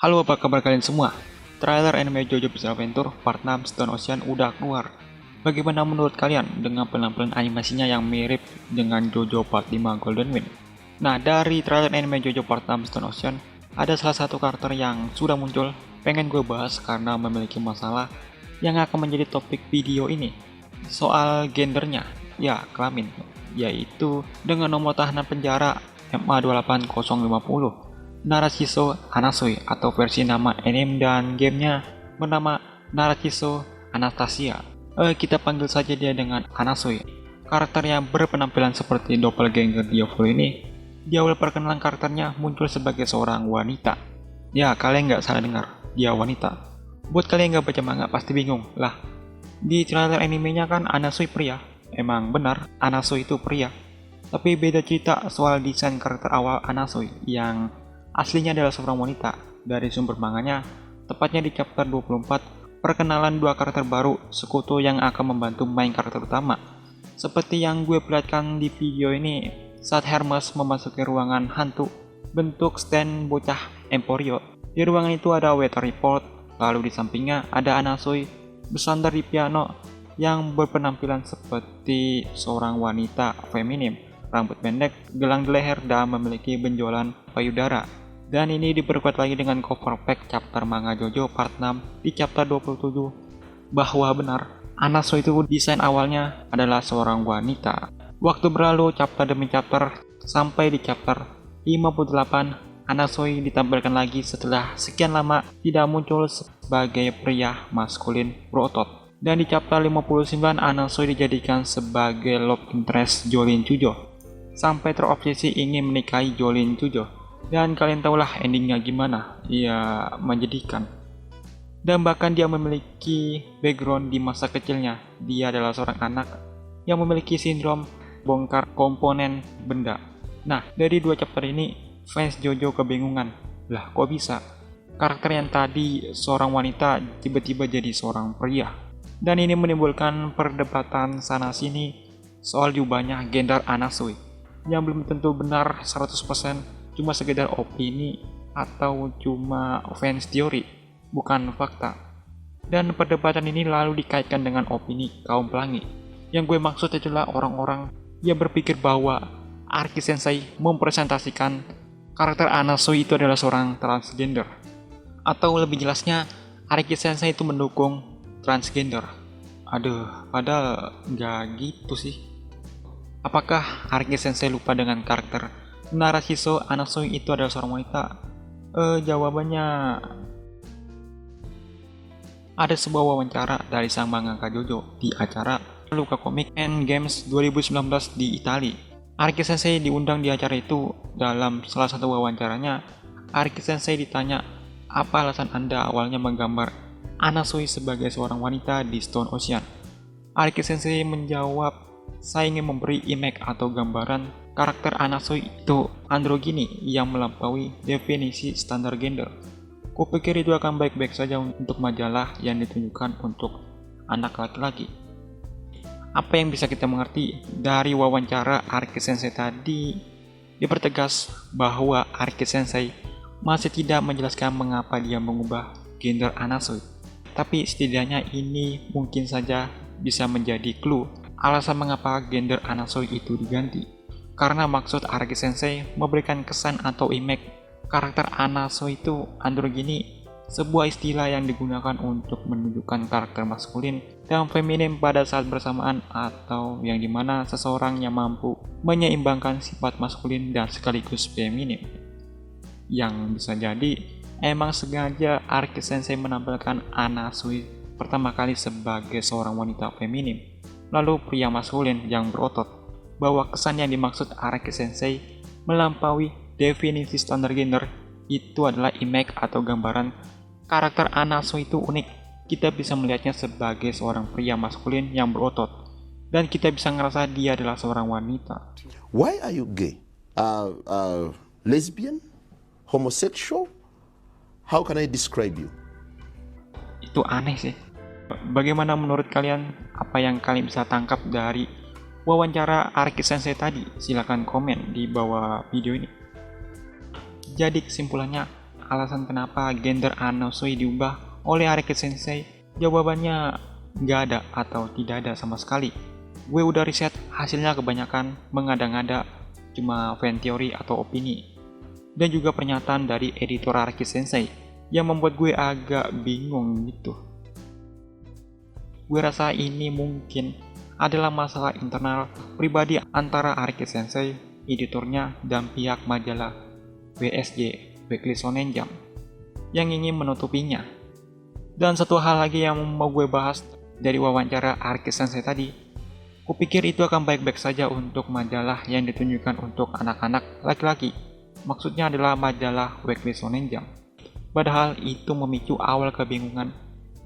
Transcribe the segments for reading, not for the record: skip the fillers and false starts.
Halo, apa kabar kalian semua? Trailer anime JoJo Bizarre Adventure Part 6 Stone Ocean udah keluar. Bagaimana menurut kalian dengan penampilan animasinya yang mirip dengan JoJo Part 5 Golden Wind? Nah, dari trailer anime JoJo Part 6 Stone Ocean, ada salah satu karakter yang sudah muncul, pengen gue bahas karena memiliki masalah yang akan menjadi topik video ini. Soal gendernya, ya kelamin, yaitu dengan nomor tahanan penjara MA28050. Narasiso Anasoi atau versi nama anime dan gamenya bernama Narasiso Anastasia. Kita panggil saja dia dengan Anasoi. Karakter yang berpenampilan seperti doppelganger Diavolo ini, di awal perkenalan karakternya muncul sebagai seorang wanita. Ya, kalian nggak salah dengar, dia wanita. Buat kalian nggak baca manga pasti bingung. Lah, di trailer animenya kan Anasoi pria. Emang benar, Anasoi itu pria. Tapi beda cerita soal desain karakter awal Anasoi yang aslinya adalah seorang wanita. Dari sumber manganya, tepatnya di chapter 24, perkenalan dua karakter baru sekutu yang akan membantu main karakter utama. Seperti yang gue perlihatkan di video ini, saat Hermes memasuki ruangan hantu bentuk stand bocah Emporio. Di ruangan itu ada weather report, lalu di sampingnya ada Anasoi bersandar di piano yang berpenampilan seperti seorang wanita feminim, rambut pendek, gelang di leher, dan memiliki benjolan payudara. Dan ini diperkuat lagi dengan cover pack chapter manga JoJo part 6 di chapter 27 bahwa benar Anaso itu desain awalnya adalah seorang wanita. Waktu berlalu chapter demi chapter sampai di chapter 58 Anasoi ditampilkan lagi setelah sekian lama tidak muncul sebagai pria maskulin berotot. Dan di chapter 59 Anasoi dijadikan sebagai love interest Jolin Chujo sampai terobsesi ingin menikahi Jolin Chujo. Dan kalian tahulah endingnya gimana, ya menjadikan. Dan bahkan dia memiliki background di masa kecilnya. Dia adalah seorang anak yang memiliki sindrom bongkar komponen benda. Nah, dari dua chapter ini, fans JoJo kebingungan. Lah, kok bisa? Karakter yang tadi seorang wanita tiba-tiba jadi seorang pria. Dan ini menimbulkan perdebatan sana-sini soal diubahnya gender Anasoi yang belum tentu benar 100%. Cuma sekedar opini atau cuma fans teori, bukan fakta. Dan perdebatan ini lalu dikaitkan dengan opini kaum pelangi. Yang gue maksud adalah orang-orang yang berpikir bahwa Arki Sensei mempresentasikan karakter Anasoi itu adalah seorang transgender. Atau lebih jelasnya, Arki Sensei itu mendukung transgender. Aduh, padahal nggak gitu sih. Apakah Arki Sensei lupa dengan karakter Narasiso Anasoi itu adalah seorang wanita? Jawabannya ada sebuah wawancara dari sang mangaka JoJo di acara Luka Comic and Games 2019 di Italia. Arki Sensei diundang di acara itu. Dalam salah satu wawancaranya, Arki Sensei ditanya, apa alasan Anda awalnya menggambar Anasoi sebagai seorang wanita di Stone Ocean? Arki Sensei menjawab, saya ingin memberi image atau gambaran karakter Anasoi itu androgini yang melampaui definisi standar gender. Kupikir itu akan baik-baik saja untuk majalah yang ditunjukkan untuk anak laki-laki. Apa yang bisa kita mengerti dari wawancara Arki Sensei tadi? Dipertegas bahwa Arki Sensei masih tidak menjelaskan mengapa dia mengubah gender Anasoi. Tapi setidaknya ini mungkin saja bisa menjadi clue alasan mengapa gender Anasoi itu diganti. Karena maksud Arki Sensei memberikan kesan atau image karakter Anasoi itu androgini, sebuah istilah yang digunakan untuk menunjukkan karakter maskulin dan feminim pada saat bersamaan, atau yang dimana seseorang yang mampu menyeimbangkan sifat maskulin dan sekaligus feminim. Yang bisa jadi emang sengaja Arki Sensei menampilkan Anasoi pertama kali sebagai seorang wanita feminim, lalu pria maskulin yang berotot, bahwa kesan yang dimaksud Araki Sensei melampaui definisi standar gender itu adalah image atau gambaran karakter Anasoi itu unik. Kita bisa melihatnya sebagai seorang pria maskulin yang berotot, dan kita bisa ngerasa dia adalah seorang wanita. Why are you gay? Lesbian? Homosexual? How can I describe you? Itu aneh sih. Bagaimana menurut kalian? Apa yang kalian bisa tangkap dari wawancara Arki Sensei tadi? Silahkan komen di bawah video ini. Jadi kesimpulannya, alasan kenapa gender Anasui diubah oleh Araki Sensei? Jawabannya nggak ada atau tidak ada sama sekali. Gue udah riset, hasilnya kebanyakan mengada-ngada, cuma fan teori atau opini. Dan juga pernyataan dari editor Araki Sensei yang membuat gue agak bingung gitu. Gue rasa ini mungkin adalah masalah internal pribadi antara Araki Sensei, editornya, dan pihak majalah WSJ, Weekly Shonen Jump, yang ingin menutupinya. Dan satu hal lagi yang mau gue bahas dari wawancara Araki Sensei tadi, kupikir itu akan baik-baik saja untuk majalah yang ditunjukkan untuk anak-anak laki-laki. Maksudnya adalah majalah Weekly Shonen Jump. Padahal itu memicu awal kebingungan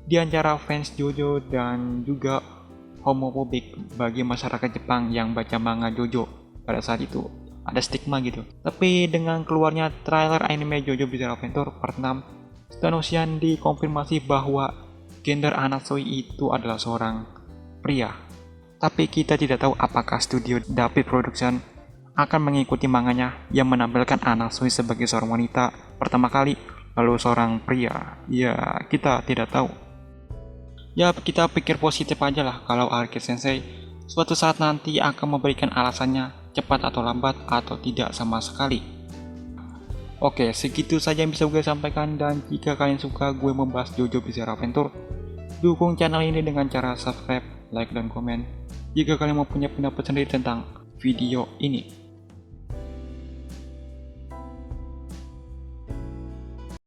di antara fans JoJo dan juga homofobik bagi masyarakat Jepang yang baca manga JoJo pada saat itu. Ada stigma gitu. Tapi dengan keluarnya trailer anime JoJo Bizarre Adventure Part 6, Stan Ocean dikonfirmasi bahwa gender Anasui itu adalah seorang pria. Tapi kita tidak tahu apakah studio David Production akan mengikuti manganya yang menampilkan Anasui sebagai seorang wanita pertama kali, lalu seorang pria. Ya, kita tidak tahu. Ya, kita pikir positif aja lah kalau Araki Sensei suatu saat nanti akan memberikan alasannya cepat atau lambat atau tidak sama sekali. Oke, segitu saja yang bisa gue sampaikan, dan jika kalian suka gue membahas JoJo Bizarre Adventure, dukung channel ini dengan cara subscribe, like, dan komen jika kalian mau punya pendapat sendiri tentang video ini.